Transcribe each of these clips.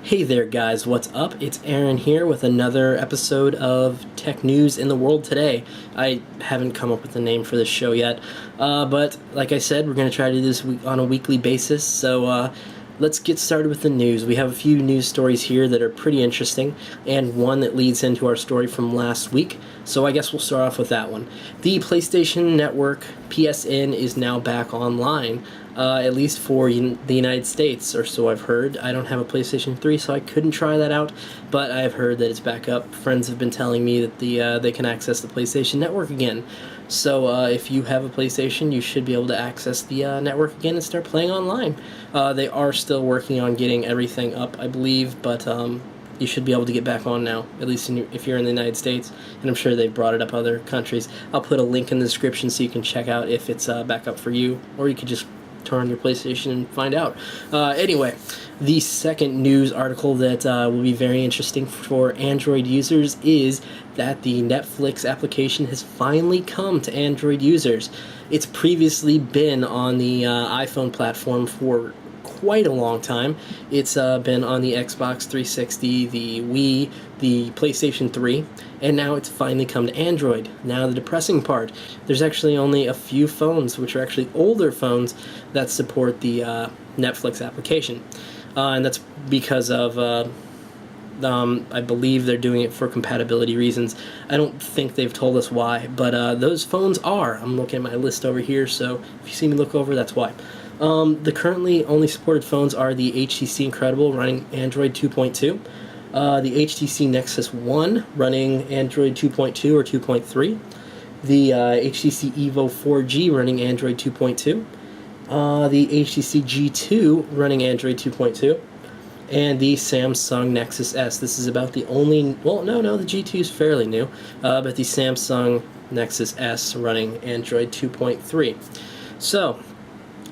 Hey there, guys, what's up? It's Aaron here with another episode of Tech News in the World Today. I haven't come up with a name for this show yet, but like I said, we're going to try to do this on a weekly basis, so let's get started with the news. We have a few news stories here that are pretty interesting, and one that leads into our story from last week, so I guess we'll start off with that one. The PlayStation Network, PSN, is now back online. At least for the United States, or so I've heard. I don't have a PlayStation 3, so I couldn't try that out, but I've heard that it's back up. Friends have been telling me that they can access the PlayStation Network again. So if you have a PlayStation, you should be able to access the network again and start playing online. They are still working on getting everything up, I believe, but you should be able to get back on now, at least if you're in the United States, and I'm sure they've brought it up other countries. I'll put a link in the description so you can check out if it's back up for you, or you could just turn on your PlayStation and find out. Anyway, the second news article that will be very interesting for Android users is that the Netflix application has finally come to Android users. It's previously been on the iPhone platform for quite a long time. It's been on the Xbox 360, the Wii, the PlayStation 3, and now it's finally come to Android. Now the depressing part, there's actually only a few phones, which are actually older phones, that support the Netflix application. And that's because of, I believe they're doing it for compatibility reasons. I don't think they've told us why, but those phones are. I'm looking at my list over here, so if you see me look over, that's why. The currently only supported phones are the HTC Incredible running Android 2.2, the HTC Nexus 1 running Android 2.2 or 2.3, the HTC Evo 4G running Android 2.2, the HTC G2 running Android 2.2, and the Samsung Nexus S. This is about the only, well, no, the G2 is fairly new, but the Samsung Nexus S running Android 2.3. So,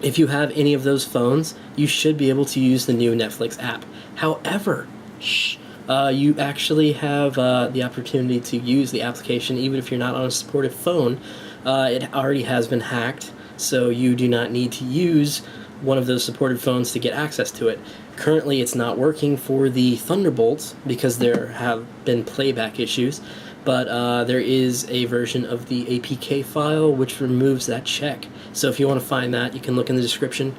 if you have any of those phones, you should be able to use the new Netflix app. However, you actually have the opportunity to use the application even if you're not on a supported phone. It already has been hacked, so you do not need to use one of those supported phones to get access to it. Currently, it's not working for the Thunderbolts because there have been playback issues, but there is a version of the APK file which removes that check. So if you want to find that, you can look in the description.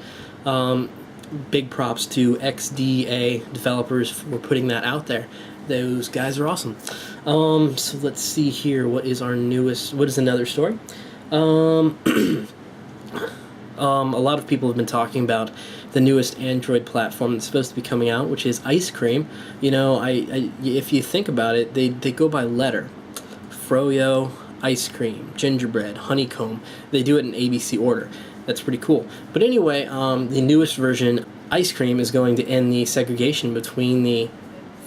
Big props to XDA developers for putting that out there. Those guys are awesome. So let's see here. What is our newest? What is another story? A lot of people have been talking about the newest Android platform that's supposed to be coming out, which is ice cream. You know, if you think about it, they go by letter. Froyo, ice cream, gingerbread, honeycomb. They do it in ABC order. That's pretty cool. But anyway, the newest version, ice cream, is going to end the segregation between the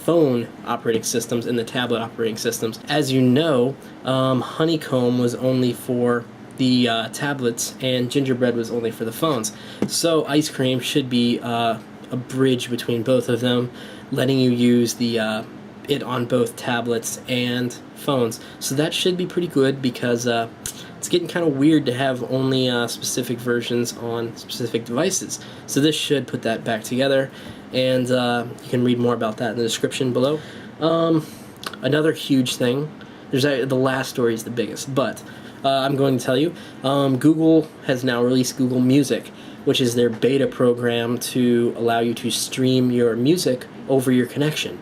phone operating systems and the tablet operating systems. As you know, honeycomb was only for the tablets, and gingerbread was only for the phones. So ice cream should be a bridge between both of them, letting you use the it on both tablets and phones. So that should be pretty good because it's getting kind of weird to have only specific versions on specific devices. So this should put that back together, and you can read more about that in the description below. Another huge thing, the last story is the biggest, but I'm going to tell you, Google has now released Google Music, which is their beta program to allow you to stream your music over your connection.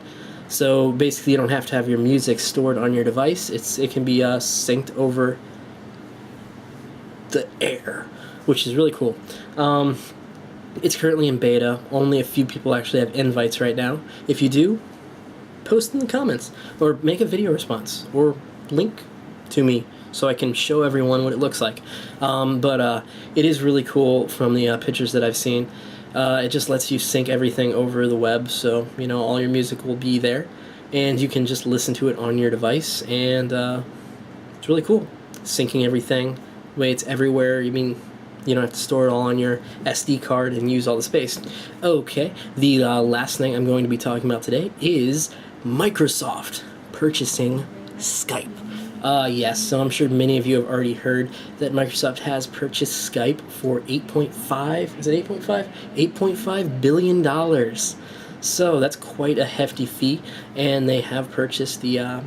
So basically you don't have to have your music stored on your device. It can be synced over the air, which is really cool. It's currently in beta. Only a few people actually have invites right now. If you do, post in the comments, or make a video response, or link to me so I can show everyone what it looks like. But it is really cool from the pictures that I've seen. It just lets you sync everything over the web, so you know all your music will be there, and you can just listen to it on your device, and it's really cool. Syncing everything, the way it's everywhere. You mean you don't have to store it all on your SD card and use all the space. Okay, the last thing I'm going to be talking about today is Microsoft purchasing Skype. Yes, so I'm sure many of you have already heard that Microsoft has purchased Skype for $8.5 billion. So that's quite a hefty fee, and they have purchased the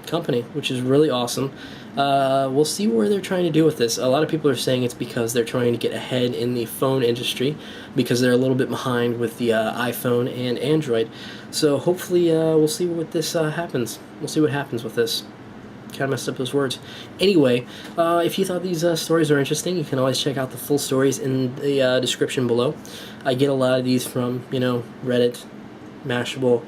company, which is really awesome. We'll see where they're trying to do with this. A lot of people are saying it's because they're trying to get ahead in the phone industry, because they're a little bit behind with the iPhone and Android. So hopefully we'll see what this happens. We'll see what happens with this. Kind of messed up those words. Anyway, if you thought these stories are interesting, you can always check out the full stories in the description below. I get a lot of these from, Reddit, Mashable,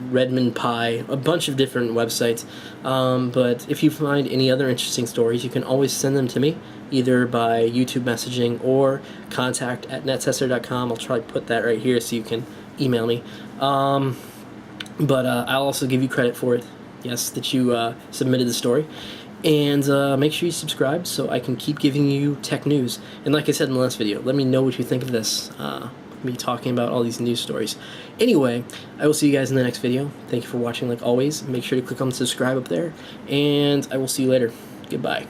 Redmond Pie, a bunch of different websites. But if you find any other interesting stories, you can always send them to me, either by YouTube messaging or contact@nettester.com. I'll try to put that right here so you can email me. But I'll also give you credit for it. Yes, that you submitted the story. And make sure you subscribe so I can keep giving you tech news. And like I said in the last video, let me know what you think of this. Me talking about all these news stories. Anyway, I will see you guys in the next video. Thank you for watching like always. Make sure to click on the subscribe up there. And I will see you later. Goodbye.